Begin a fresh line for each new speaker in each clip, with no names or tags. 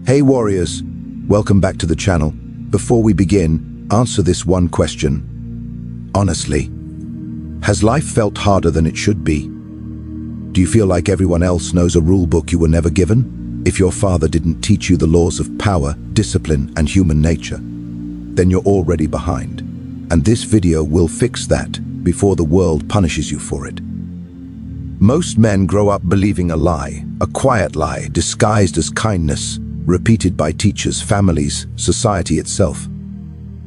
Hey warriors, welcome back to the channel. Before we begin, answer this one question. Honestly, has life felt harder than it should be? Do you feel like everyone else knows a rule book you were never given? If your father didn't teach you the laws of power, discipline, and human nature, then you're already behind. And this video will fix that before the world punishes you for it. Most men grow up believing a lie, a quiet lie disguised as kindness, repeated by teachers, families, society itself.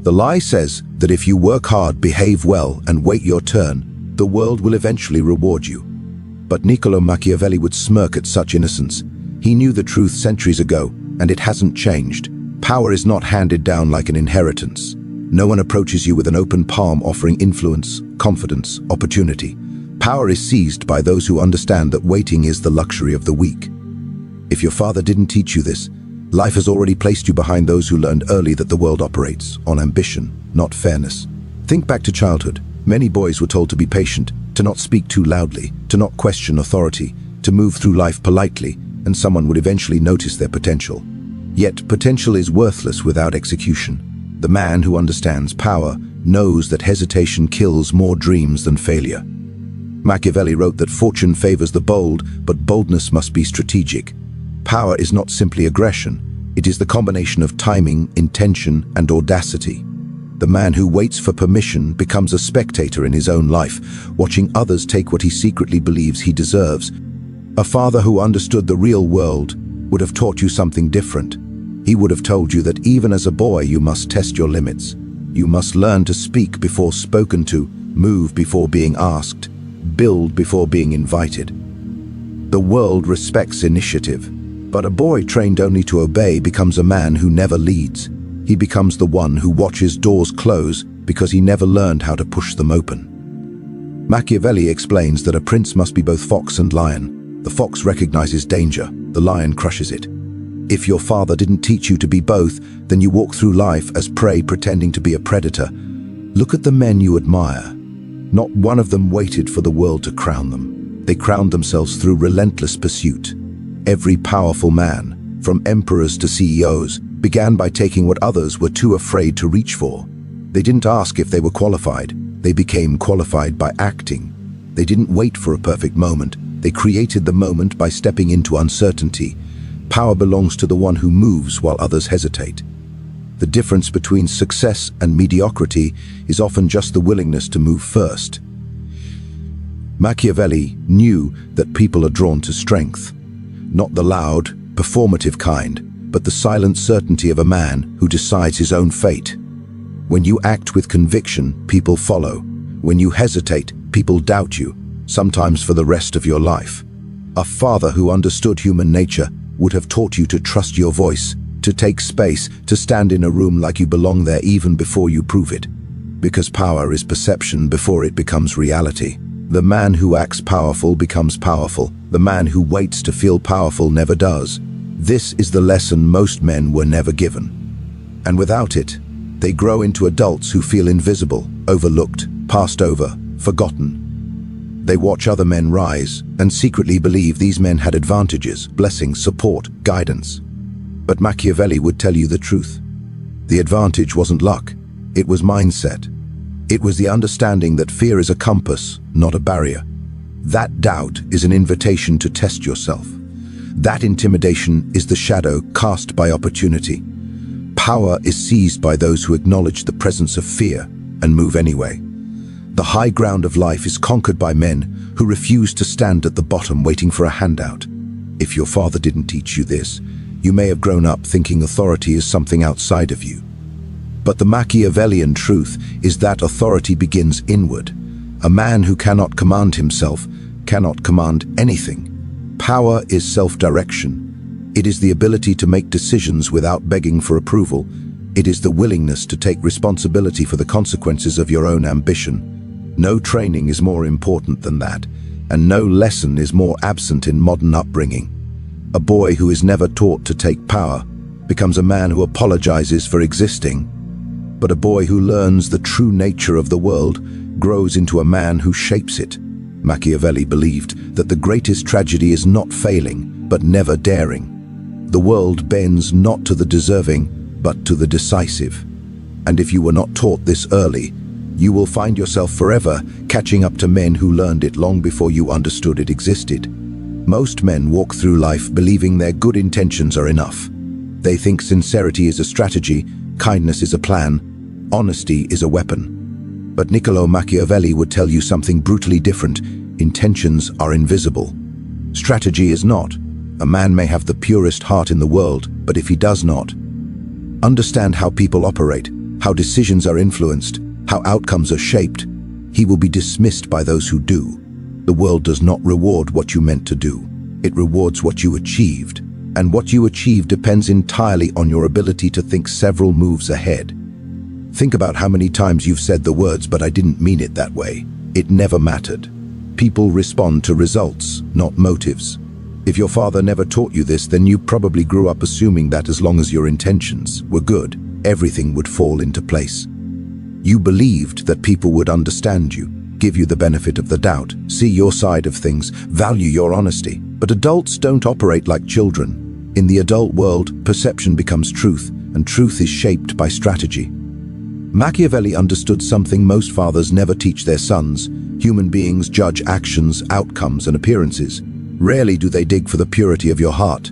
The lie says that if you work hard, behave well, and wait your turn, the world will eventually reward you. But Niccolò Machiavelli would smirk at such innocence. He knew the truth centuries ago, and it hasn't changed. Power is not handed down like an inheritance. No one approaches you with an open palm offering influence, confidence, opportunity. Power is seized by those who understand that waiting is the luxury of the weak. If your father didn't teach you this, life has already placed you behind those who learned early that the world operates on ambition, not fairness. Think back to childhood. Many boys were told to be patient, to not speak too loudly, to not question authority, to move through life politely, and someone would eventually notice their potential. Yet potential is worthless without execution. The man who understands power knows that hesitation kills more dreams than failure. Machiavelli wrote that fortune favors the bold, but boldness must be strategic. Power is not simply aggression, it is the combination of timing, intention, and audacity. The man who waits for permission becomes a spectator in his own life, watching others take what he secretly believes he deserves. A father who understood the real world would have taught you something different. He would have told you that even as a boy you must test your limits. You must learn to speak before spoken to, move before being asked, build before being invited. The world respects initiative. But a boy trained only to obey becomes a man who never leads. He becomes the one who watches doors close because he never learned how to push them open. Machiavelli explains that a prince must be both fox and lion. The fox recognizes danger, the lion crushes it. If your father didn't teach you to be both, then you walk through life as prey pretending to be a predator. Look at the men you admire. Not one of them waited for the world to crown them. They crowned themselves through relentless pursuit. Every powerful man, from emperors to CEOs, began by taking what others were too afraid to reach for. They didn't ask if they were qualified. They became qualified by acting. They didn't wait for a perfect moment. They created the moment by stepping into uncertainty. Power belongs to the one who moves while others hesitate. The difference between success and mediocrity is often just the willingness to move first. Machiavelli knew that people are drawn to strength. Not the loud, performative kind, but the silent certainty of a man who decides his own fate. When you act with conviction, people follow. When you hesitate, people doubt you, sometimes for the rest of your life. A father who understood human nature would have taught you to trust your voice, to take space, to stand in a room like you belong there even before you prove it. Because power is perception before it becomes reality. The man who acts powerful becomes powerful. The man who waits to feel powerful never does. This is the lesson most men were never given. And without it, they grow into adults who feel invisible, overlooked, passed over, forgotten. They watch other men rise and secretly believe these men had advantages, blessings, support, guidance. But Machiavelli would tell you the truth. The advantage wasn't luck, it was mindset. It was the understanding that fear is a compass, not a barrier. That doubt is an invitation to test yourself. That intimidation is the shadow cast by opportunity. Power is seized by those who acknowledge the presence of fear and move anyway. The high ground of life is conquered by men who refuse to stand at the bottom waiting for a handout. If your father didn't teach you this, you may have grown up thinking authority is something outside of you. But the Machiavellian truth is that authority begins inward. A man who cannot command himself cannot command anything. Power is self-direction. It is the ability to make decisions without begging for approval. It is the willingness to take responsibility for the consequences of your own ambition. No training is more important than that, and no lesson is more absent in modern upbringing. A boy who is never taught to take power becomes a man who apologizes for existing. But a boy who learns the true nature of the world grows into a man who shapes it. Machiavelli believed that the greatest tragedy is not failing, but never daring. The world bends not to the deserving, but to the decisive. And if you were not taught this early, you will find yourself forever catching up to men who learned it long before you understood it existed. Most men walk through life believing their good intentions are enough. They think sincerity is a strategy, kindness is a plan, honesty is a weapon. But Niccolò Machiavelli would tell you something brutally different. Intentions are invisible. Strategy is not. A man may have the purest heart in the world, but if he does not understand how people operate, how decisions are influenced, how outcomes are shaped, he will be dismissed by those who do. The world does not reward what you meant to do. It rewards what you achieved. And what you achieve depends entirely on your ability to think several moves ahead. Think about how many times you've said the words, "But I didn't mean it that way." It never mattered. People respond to results, not motives. If your father never taught you this, then you probably grew up assuming that as long as your intentions were good, everything would fall into place. You believed that people would understand you, give you the benefit of the doubt, see your side of things, value your honesty. But adults don't operate like children. In the adult world, perception becomes truth, and truth is shaped by strategy. Machiavelli understood something most fathers never teach their sons. Human beings judge actions, outcomes, and appearances. Rarely do they dig for the purity of your heart.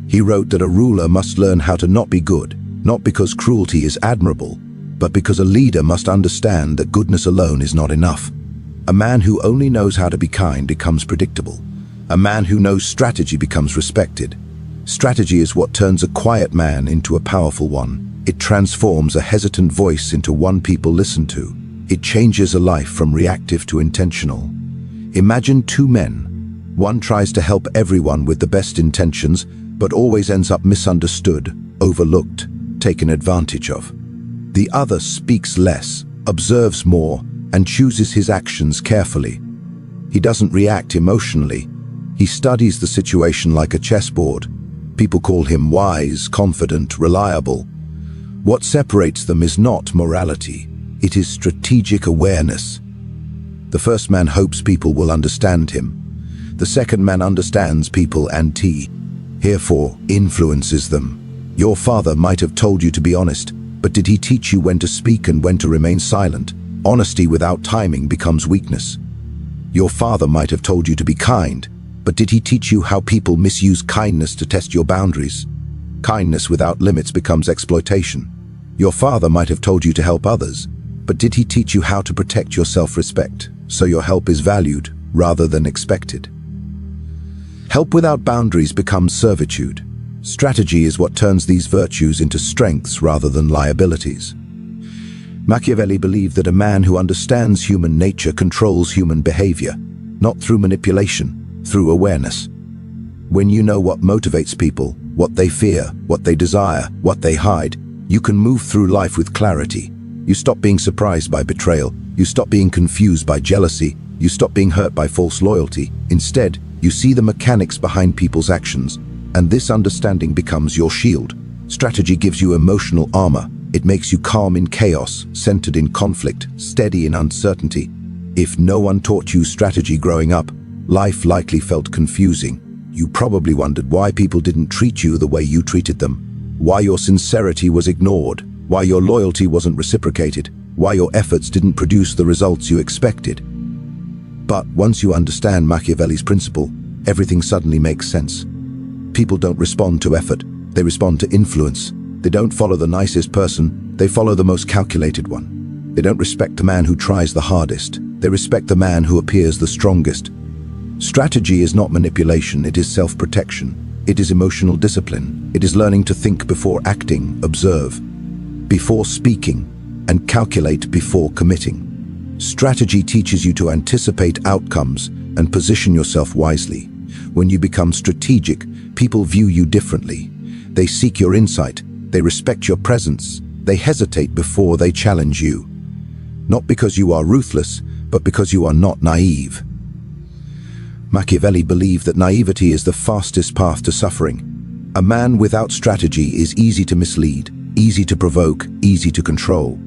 He wrote that a ruler must learn how to not be good, not because cruelty is admirable, but because a leader must understand that goodness alone is not enough. A man who only knows how to be kind becomes predictable. A man who knows strategy becomes respected. Strategy is what turns a quiet man into a powerful one. It transforms a hesitant voice into one people listen to. It changes a life from reactive to intentional. Imagine two men. One tries to help everyone with the best intentions, but always ends up misunderstood, overlooked, taken advantage of. The other speaks less, observes more, and chooses his actions carefully. He doesn't react emotionally. He studies the situation like a chessboard. People call him wise, confident, reliable. What separates them is not morality. It is strategic awareness. The first man hopes people will understand him. The second man understands people and therefore influences them. Your father might have told you to be honest, but did he teach you when to speak and when to remain silent? Honesty without timing becomes weakness. Your father might have told you to be kind, but did he teach you how people misuse kindness to test your boundaries? Kindness without limits becomes exploitation. Your father might have told you to help others, but did he teach you how to protect your self-respect, so your help is valued rather than expected? Help without boundaries becomes servitude. Strategy is what turns these virtues into strengths rather than liabilities. Machiavelli believed that a man who understands human nature controls human behavior, not through manipulation, through awareness. When you know what motivates people, what they fear, what they desire, what they hide, you can move through life with clarity. You stop being surprised by betrayal. You stop being confused by jealousy. You stop being hurt by false loyalty. Instead, you see the mechanics behind people's actions, and this understanding becomes your shield. Strategy gives you emotional armor. It makes you calm in chaos, centered in conflict, steady in uncertainty. If no one taught you strategy growing up, life likely felt confusing. You probably wondered why people didn't treat you the way you treated them, why your sincerity was ignored, why your loyalty wasn't reciprocated, why your efforts didn't produce the results you expected. But once you understand Machiavelli's principle, everything suddenly makes sense. People don't respond to effort, they respond to influence. They don't follow the nicest person, they follow the most calculated one. They don't respect the man who tries the hardest, they respect the man who appears the strongest. Strategy is not manipulation, it is self-protection. It is emotional discipline. It is learning to think before acting, observe before speaking, and calculate before committing. Strategy teaches you to anticipate outcomes and position yourself wisely. When you become strategic, people view you differently. They seek your insight, they respect your presence, they hesitate before they challenge you. Not because you are ruthless, but because you are not naive. Machiavelli believed that naivety is the fastest path to suffering. A man without strategy is easy to mislead, easy to provoke, easy to control.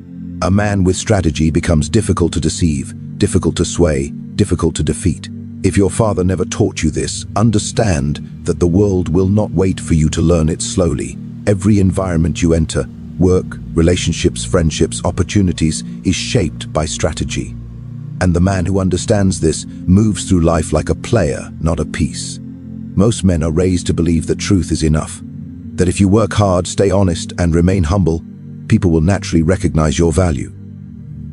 A man with strategy becomes difficult to deceive, difficult to sway, difficult to defeat. If your father never taught you this, understand that the world will not wait for you to learn it slowly. Every environment you enter, work, relationships, friendships, opportunities, is shaped by strategy. And the man who understands this moves through life like a player, not a piece. Most men are raised to believe that truth is enough, that if you work hard, stay honest, and remain humble, people will naturally recognize your value.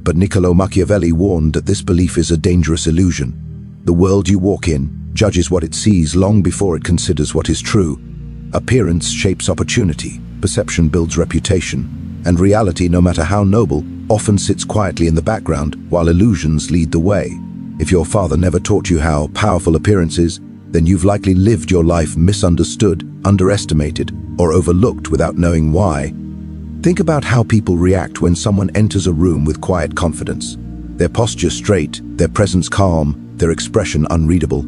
But Niccolò Machiavelli warned that this belief is a dangerous illusion. The world you walk in judges what it sees long before it considers what is true. Appearance shapes opportunity, perception builds reputation, and reality, no matter how noble, often sits quietly in the background while illusions lead the way. If your father never taught you how powerful appearance is, then you've likely lived your life misunderstood, underestimated, or overlooked without knowing why. Think about how people react when someone enters a room with quiet confidence. Their posture straight, their presence calm, their expression unreadable.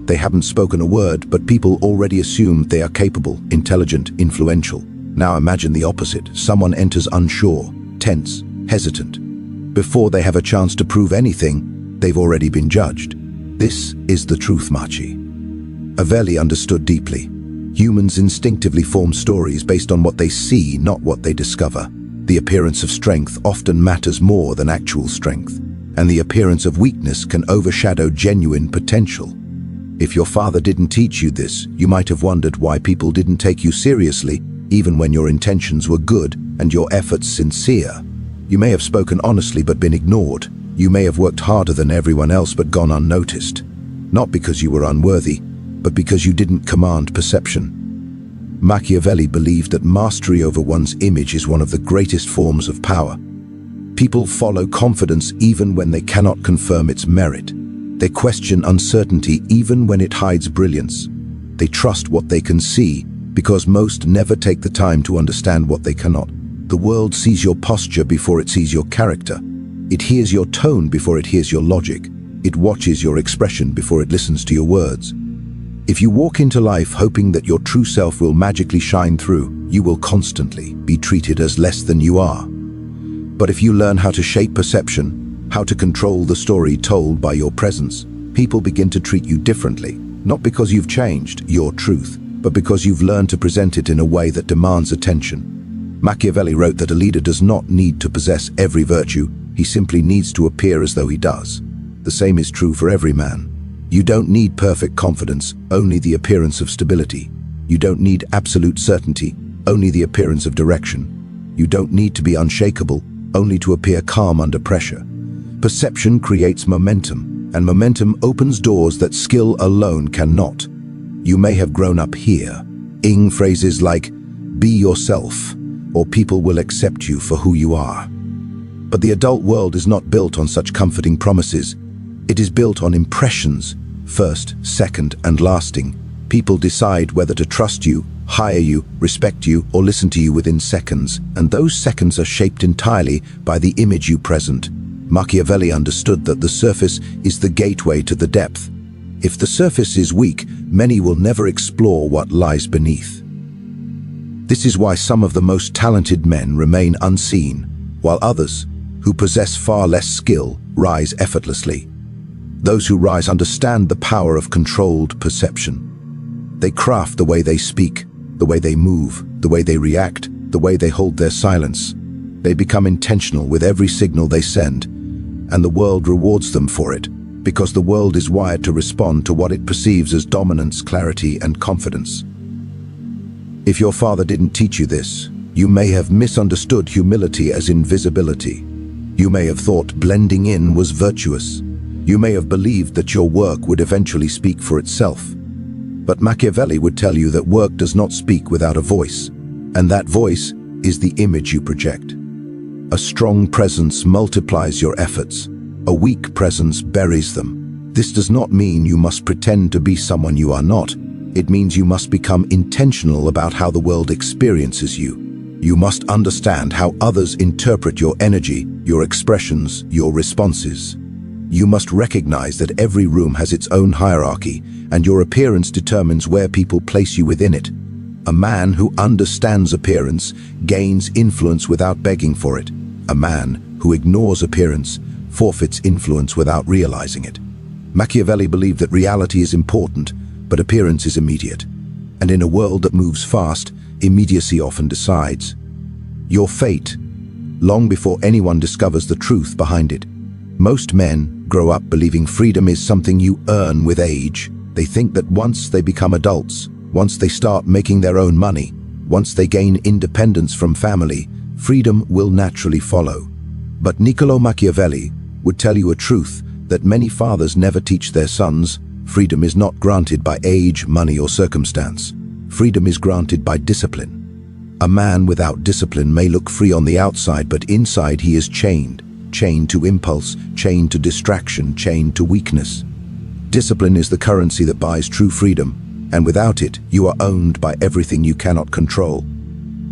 They haven't spoken a word, but people already assume they are capable, intelligent, influential. Now imagine the opposite. Someone enters unsure, tense, hesitant. Before they have a chance to prove anything, they've already been judged. This is the truth, Machiavelli understood deeply. Humans instinctively form stories based on what they see, not what they discover. The appearance of strength often matters more than actual strength, and the appearance of weakness can overshadow genuine potential. If your father didn't teach you this, you might have wondered why people didn't take you seriously, even when your intentions were good and your efforts sincere. You may have spoken honestly but been ignored. You may have worked harder than everyone else but gone unnoticed. Not because you were unworthy, but because you didn't command perception. Machiavelli believed that mastery over one's image is one of the greatest forms of power. People follow confidence even when they cannot confirm its merit. They question uncertainty even when it hides brilliance. They trust what they can see because most never take the time to understand what they cannot. The world sees your posture before it sees your character. It hears your tone before it hears your logic. It watches your expression before it listens to your words. If you walk into life hoping that your true self will magically shine through, you will constantly be treated as less than you are. But if you learn how to shape perception, how to control the story told by your presence, people begin to treat you differently, not because you've changed your truth, but because you've learned to present it in a way that demands attention. Machiavelli wrote that a leader does not need to possess every virtue, he simply needs to appear as though he does. The same is true for every man. You don't need perfect confidence, only the appearance of stability. You don't need absolute certainty, only the appearance of direction. You don't need to be unshakable, only to appear calm under pressure. Perception creates momentum, and momentum opens doors that skill alone cannot. You may have grown up here, ing phrases like, "Be yourself," or "People will accept you for who you are." But the adult world is not built on such comforting promises. It is built on impressions, first, second, and lasting. People decide whether to trust you, hire you, respect you, or listen to you within seconds, and those seconds are shaped entirely by the image you present. Machiavelli understood that the surface is the gateway to the depth. If the surface is weak, many will never explore what lies beneath. This is why some of the most talented men remain unseen, while others, who possess far less skill, rise effortlessly. Those who rise understand the power of controlled perception. They craft the way they speak, the way they move, the way they react, the way they hold their silence. They become intentional with every signal they send, and the world rewards them for it, because the world is wired to respond to what it perceives as dominance, clarity, and confidence. If your father didn't teach you this, you may have misunderstood humility as invisibility. You may have thought blending in was virtuous. You may have believed that your work would eventually speak for itself. But Machiavelli would tell you that work does not speak without a voice, and that voice is the image you project. A strong presence multiplies your efforts. A weak presence buries them. This does not mean you must pretend to be someone you are not. It means you must become intentional about how the world experiences you. You must understand how others interpret your energy, your expressions, your responses. You must recognize that every room has its own hierarchy, and your appearance determines where people place you within it. A man who understands appearance gains influence without begging for it. A man who ignores appearance forfeits influence without realizing it. Machiavelli believed that reality is important, but appearance is immediate. And in a world that moves fast, immediacy often decides your fate, long before anyone discovers the truth behind it. Most men grow up believing freedom is something you earn with age. They think that once they become adults, once they start making their own money, once they gain independence from family, freedom will naturally follow. But Niccolò Machiavelli would tell you a truth that many fathers never teach their sons. Freedom is not granted by age, money, or circumstance. Freedom is granted by discipline. A man without discipline may look free on the outside, but inside he is chained to impulse, chained to distraction, chained to weakness. Discipline is the currency that buys true freedom, and without it, you are owned by everything you cannot control.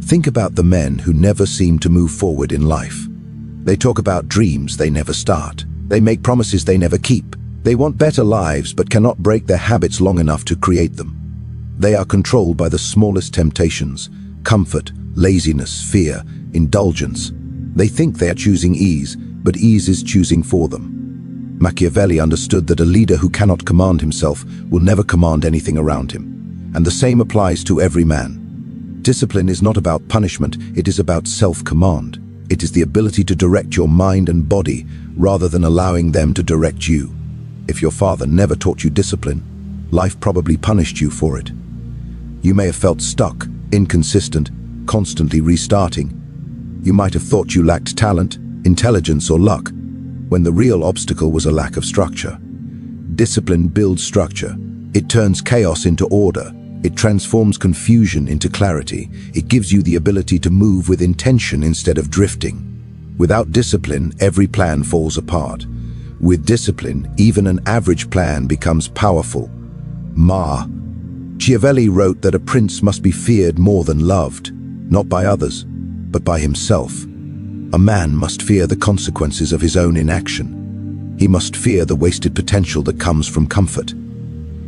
Think about the men who never seem to move forward in life. They talk about dreams they never start. They make promises they never keep. They want better lives but cannot break their habits long enough to create them. They are controlled by the smallest temptations: comfort, laziness, fear, indulgence. They think they are choosing ease, but ease is choosing for them. Machiavelli understood that a leader who cannot command himself will never command anything around him. And the same applies to every man. Discipline is not about punishment, it is about self-command. It is the ability to direct your mind and body rather than allowing them to direct you. If your father never taught you discipline, life probably punished you for it. You may have felt stuck, inconsistent, constantly restarting. You might have thought you lacked talent, intelligence, or luck, when the real obstacle was a lack of structure. Discipline builds structure. It turns chaos into order. It transforms confusion into clarity. It gives you the ability to move with intention instead of drifting. Without discipline, every plan falls apart. With discipline, even an average plan becomes powerful. Machiavelli wrote that a prince must be feared more than loved, not by others, but by himself. A man must fear the consequences of his own inaction. He must fear the wasted potential that comes from comfort.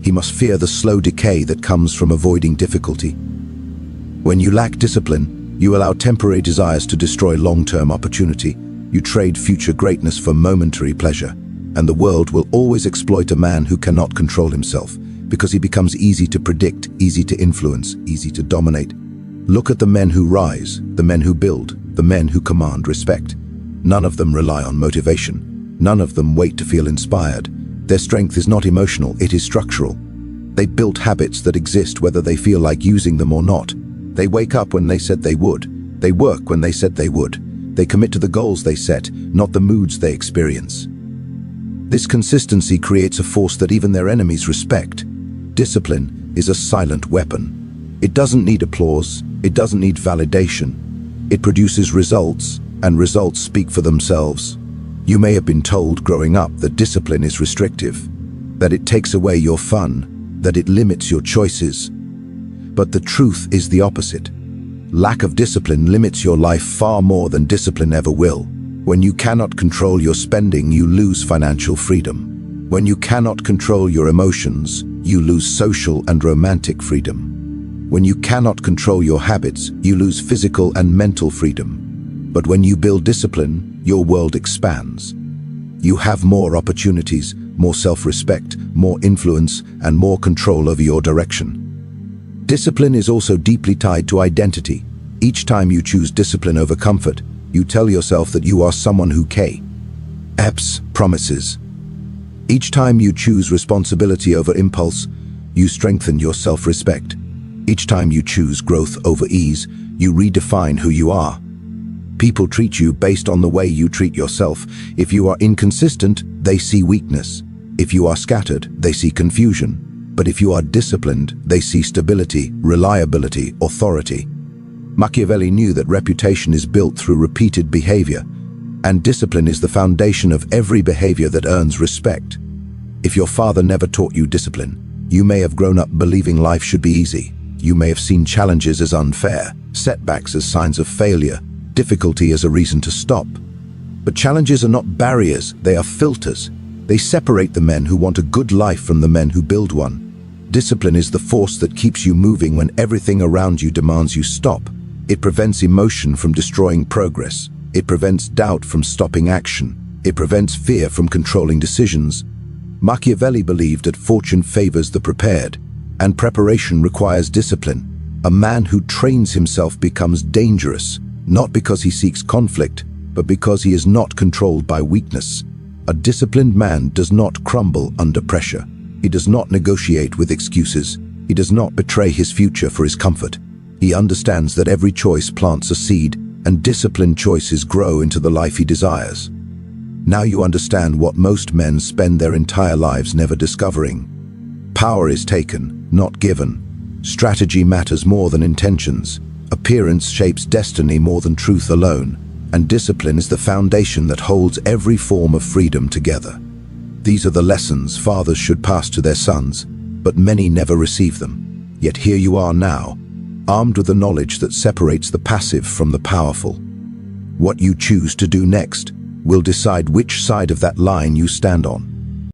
He must fear the slow decay that comes from avoiding difficulty. When you lack discipline, you allow temporary desires to destroy long-term opportunity. You trade future greatness for momentary pleasure, and the world will always exploit a man who cannot control himself, because he becomes easy to predict, easy to influence, easy to dominate. Look at the men who rise, the men who build, the men who command respect. None of them rely on motivation. None of them wait to feel inspired. Their strength is not emotional, it is structural. They built habits that exist whether they feel like using them or not. They wake up when they said they would. They work when they said they would. They commit to the goals they set, not the moods they experience. This consistency creates a force that even their enemies respect. Discipline is a silent weapon. It doesn't need applause. It doesn't need validation. It produces results, and results speak for themselves. You may have been told growing up that discipline is restrictive, that it takes away your fun, that it limits your choices. But the truth is the opposite. Lack of discipline limits your life far more than discipline ever will. When you cannot control your spending, you lose financial freedom. When you cannot control your emotions, you lose social and romantic freedom. When you cannot control your habits, you lose physical and mental freedom. But when you build discipline, your world expands. You have more opportunities, more self-respect, more influence, and more control over your direction. Discipline is also deeply tied to identity. Each time you choose discipline over comfort, you tell yourself that you are someone who keeps promises. Each time you choose responsibility over impulse, you strengthen your self-respect. Each time you choose growth over ease, you redefine who you are. People treat you based on the way you treat yourself. If you are inconsistent, they see weakness. If you are scattered, they see confusion. But if you are disciplined, they see stability, reliability, authority. Machiavelli knew that reputation is built through repeated behavior, and discipline is the foundation of every behavior that earns respect. If your father never taught you discipline, you may have grown up believing life should be easy. You may have seen challenges as unfair, setbacks as signs of failure, difficulty as a reason to stop. But challenges are not barriers, they are filters. They separate the men who want a good life from the men who build one. Discipline is the force that keeps you moving when everything around you demands you stop. It prevents emotion from destroying progress. It prevents doubt from stopping action. It prevents fear from controlling decisions. Machiavelli believed that fortune favors the prepared, and preparation requires discipline. A man who trains himself becomes dangerous, not because he seeks conflict, but because he is not controlled by weakness. A disciplined man does not crumble under pressure. He does not negotiate with excuses. He does not betray his future for his comfort. He understands that every choice plants a seed, and disciplined choices grow into the life he desires. Now you understand what most men spend their entire lives never discovering. Power is taken, not given. Strategy matters more than intentions. Appearance shapes destiny more than truth alone. And discipline is the foundation that holds every form of freedom together. These are the lessons fathers should pass to their sons, but many never receive them. Yet here you are now, armed with the knowledge that separates the passive from the powerful. What you choose to do next will decide which side of that line you stand on.